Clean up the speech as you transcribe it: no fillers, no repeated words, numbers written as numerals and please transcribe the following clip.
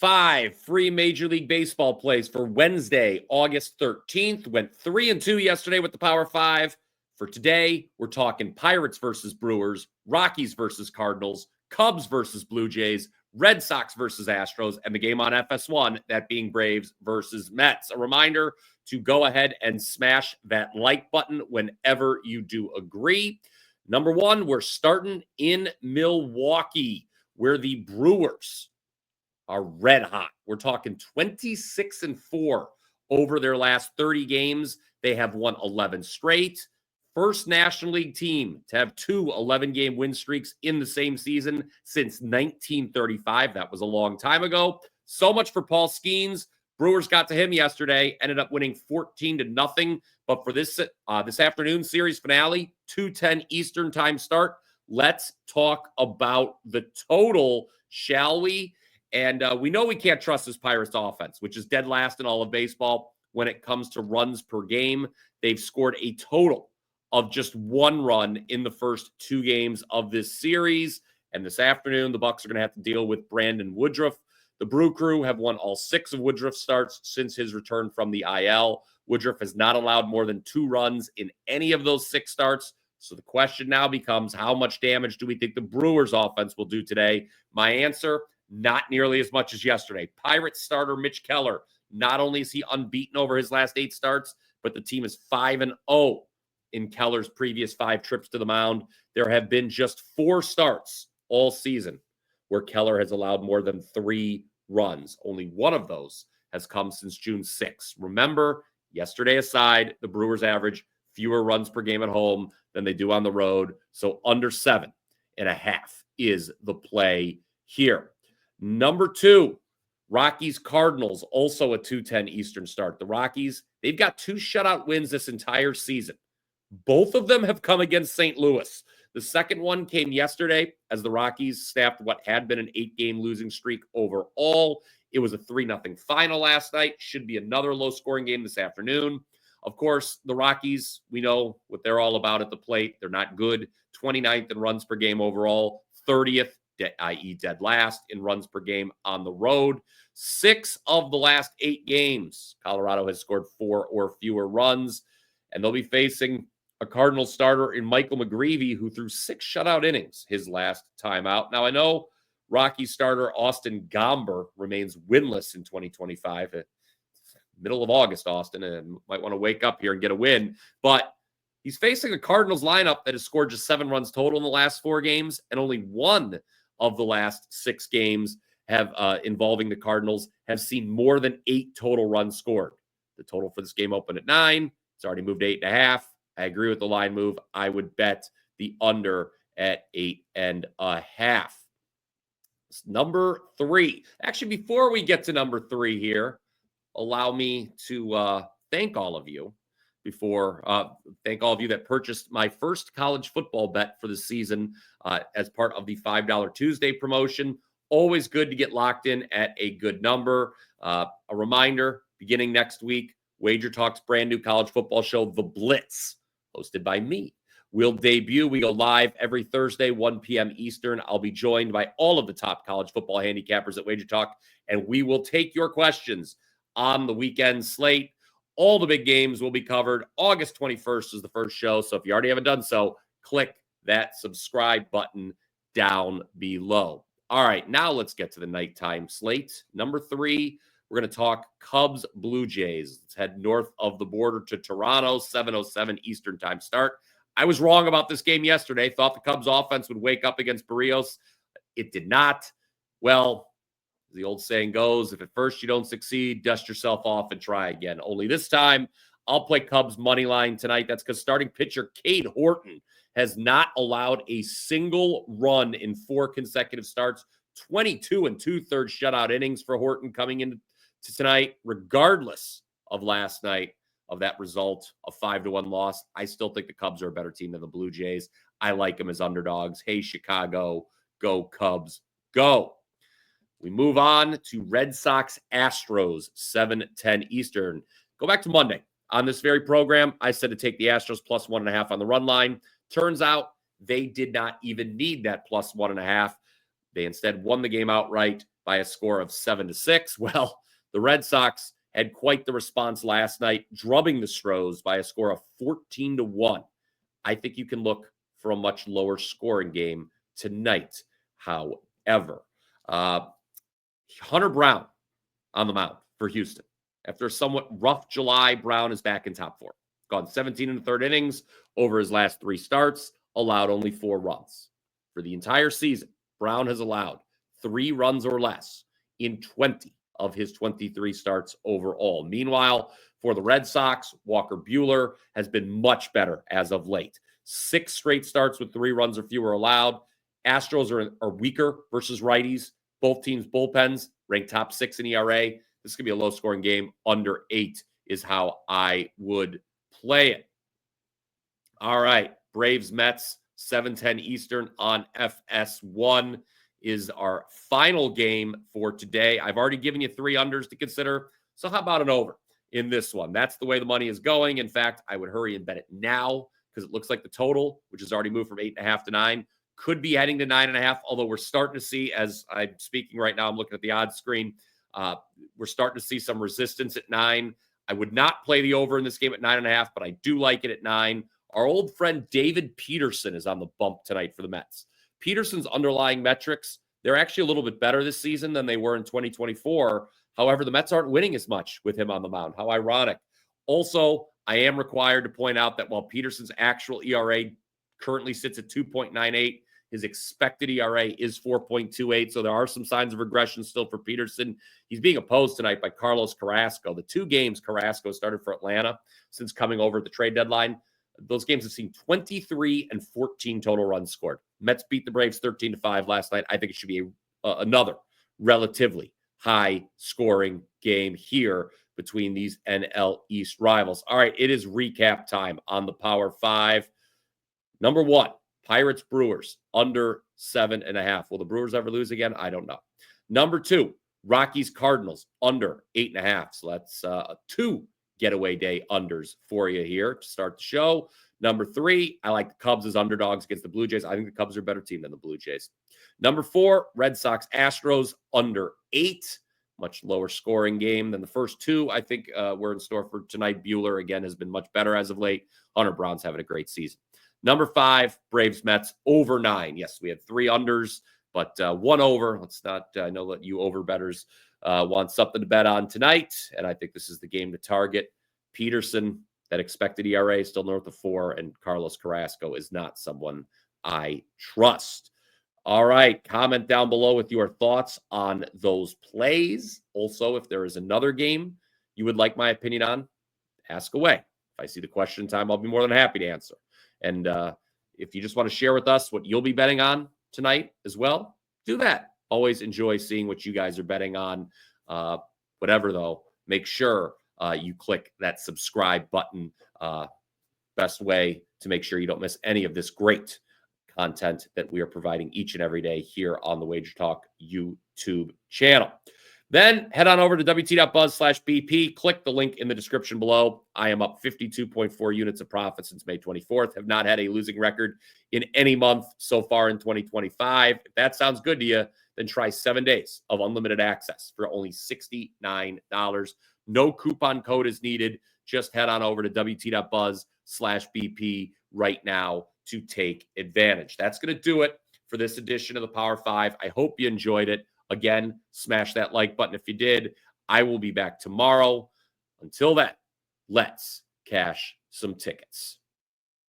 5 free Major League Baseball plays for Wednesday, August 13th. Went 3-2 yesterday with the Power 5. For today, we're talking Pirates versus Brewers, Rockies versus Cardinals, Cubs versus Blue Jays, Red Sox versus Astros, and the game on FS1, that being Braves versus Mets. A reminder to go ahead and smash that like button whenever you do agree. Number one, we're starting in Milwaukee, where the Brewers are red hot. We're talking 26-4 over their last 30 games. They have won 11 straight. First National League team to have two 11-game win streaks in the same season since 1935. That was a long time ago. So much for Paul Skeens. Brewers got to him yesterday, ended up winning 14-0. But for this afternoon series finale, 2:10 Eastern time start, let's talk about the total, shall we? And we know we can't trust this Pirates offense, which is dead last in all of baseball when it comes to runs per game. They've scored a total of just one run in the first two games of this series. And this afternoon, the Bucs are going to have to deal with Brandon Woodruff. The Brew Crew have won all 6 of Woodruff's starts since his return from the IL. Woodruff has not allowed more than 2 runs in any of those 6 starts. So the question now becomes, how much damage do we think the Brewers offense will do today? My answer, not nearly as much as yesterday. Pirates starter Mitch Keller, not only is he unbeaten over his last 8 starts, but the team is 5-0 in Keller's previous 5 trips to the mound. There have been just 4 starts all season where Keller has allowed more than 3 runs. Only one of those has come since June 6th. Remember, yesterday aside, the Brewers average fewer runs per game at home than they do on the road. So under 7.5 is the play here. Number 2, Rockies Cardinals, also a 2:10 Eastern start. The Rockies, they've got 2 shutout wins this entire season. Both of them have come against St. Louis. The second one came yesterday as the Rockies snapped what had been an 8-game losing streak overall. It was a 3-0 final last night. Should be another low-scoring game this afternoon. Of course, the Rockies, we know what they're all about at the plate. They're not good. 29th in runs per game overall. 30th, i.e. dead last, in runs per game on the road. 6 of the last 8 games, Colorado has scored 4 or fewer runs. And they'll be facing a Cardinals starter in Michael McGreevy, who threw 6 shutout innings his last time out. Now, I know Rocky starter Austin Gomber remains winless in 2025. Middle of August, Austin, and might want to wake up here and get a win. But he's facing a Cardinals lineup that has scored just 7 runs total in the last 4 games, and only 1 of the last 6 games have involving the Cardinals have seen more than 8 total runs scored. The total for this game opened at 9. It's already moved to 8.5. I agree with the line move. I would bet the under at 8.5. Number 3. Actually, before we get to number 3 here, allow me to thank all of you thank all of you that purchased my first college football bet for the season as part of the $5 Tuesday promotion. Always good to get locked in at a good number. A reminder, beginning next week, WagerTalk's brand new college football show, The Blitz, hosted by me, will debut. We go live every Thursday, 1 p.m. Eastern. I'll be joined by all of the top college football handicappers at WagerTalk, and we will take your questions on the weekend slate. All the big games will be covered. August 21st is the first show, so if you already haven't done so, click that subscribe button down below. All right, now let's get to the nighttime slate. Number 3, we're going to talk Cubs Blue Jays. Let's head north of the border to Toronto, 7:07 Eastern time start. I was wrong about this game yesterday. Thought the Cubs offense would wake up against Barrios. It did not. Well, the old saying goes, if at first you don't succeed, dust yourself off and try again. Only this time, I'll play Cubs money line tonight. That's because starting pitcher Cade Horton has not allowed a single run in 4 consecutive starts. 22 2/3 shutout innings for Horton coming into tonight, regardless of last night of that result, a 5-1 loss. I still think the Cubs are a better team than the Blue Jays. I like them as underdogs. Hey, Chicago, go Cubs, go. We move on to Red Sox Astros, 7:10 Eastern. Go back to Monday. On this very program, I said to take the Astros plus 1.5 on the run line. Turns out they did not even need that plus 1.5. They instead won the game outright by a score of 7-6. Well, the Red Sox had quite the response last night, drubbing the Astros by a score of 14-1. I think you can look for a much lower scoring game tonight. However, Hunter Brown on the mound for Houston. After a somewhat rough July, Brown is back in top 4. Gone 17 in the third innings over his last 3 starts, allowed only 4 runs. For the entire season, Brown has allowed 3 runs or less in 20 of his 23 starts overall. Meanwhile, for the Red Sox, Walker Buehler has been much better as of late. 6 straight starts with 3 runs or fewer allowed. Astros are weaker versus righties. Both teams' bullpens ranked top 6 in ERA. This could be a low-scoring game. Under 8 is how I would play it. All right, Braves-Mets, 7:10 Eastern on FS1 is our final game for today. I've already given you 3 unders to consider, so how about an over in this one? That's the way the money is going. In fact, I would hurry and bet it now because it looks like the total, which has already moved from 8.5 to 9, could be heading to 9.5, although we're starting to see, as I'm speaking right now, I'm looking at the odds screen, we're starting to see some resistance at 9. I would not play the over in this game at 9.5, but I do like it at 9. Our old friend David Peterson is on the bump tonight for the Mets. Peterson's underlying metrics, they're actually a little bit better this season than they were in 2024. However, the Mets aren't winning as much with him on the mound. How ironic. Also, I am required to point out that while Peterson's actual ERA currently sits at 2.98, his expected ERA is 4.28, so there are some signs of regression still for Peterson. He's being opposed tonight by Carlos Carrasco. The 2 games Carrasco started for Atlanta since coming over at the trade deadline, those games have seen 23 and 14 total runs scored. Mets beat the Braves 13-5 last night. I think it should be another relatively high-scoring game here between these NL East rivals. All right, it is recap time on the Power 5. Number 1, Pirates Brewers under 7.5. Will the Brewers ever lose again? I don't know. Number 2, Rockies Cardinals under 8.5. So that's 2 getaway day unders for you here to start the show. Number 3, I like the Cubs as underdogs against the Blue Jays. I think the Cubs are a better team than the Blue Jays. Number 4, Red Sox Astros under 8. Much lower scoring game than the first 2. I think we're in store for tonight. Buehler, again, has been much better as of late. Hunter Brown's having a great season. Number 5, Braves-Mets over 9. Yes, we had 3 unders, but 1 over. Let's not, I know that you over bettors want something to bet on tonight, and I think this is the game to target. Peterson, that expected ERA is still north of 4, and Carlos Carrasco is not someone I trust. All right, comment down below with your thoughts on those plays. Also, if there is another game you would like my opinion on, ask away. If I see the question time, I'll be more than happy to answer. And if you just want to share with us what you'll be betting on tonight as well, do that. Always enjoy seeing what you guys are betting on. Whatever, though, make sure you click that subscribe button. Best way to make sure you don't miss any of this great content that we are providing each and every day here on the WagerTalk YouTube channel. Then head on over to WT.buzz/BP. Click the link in the description below. I am up 52.4 units of profit since May 24th. Have not had a losing record in any month so far in 2025. If that sounds good to you, then try 7 days of unlimited access for only $69. No coupon code is needed. Just head on over to WT.buzz/BP right now to take advantage. That's going to do it for this edition of the Power 5. I hope you enjoyed it. Again, smash that like button if you did. I will be back tomorrow. Until then, let's cash some tickets.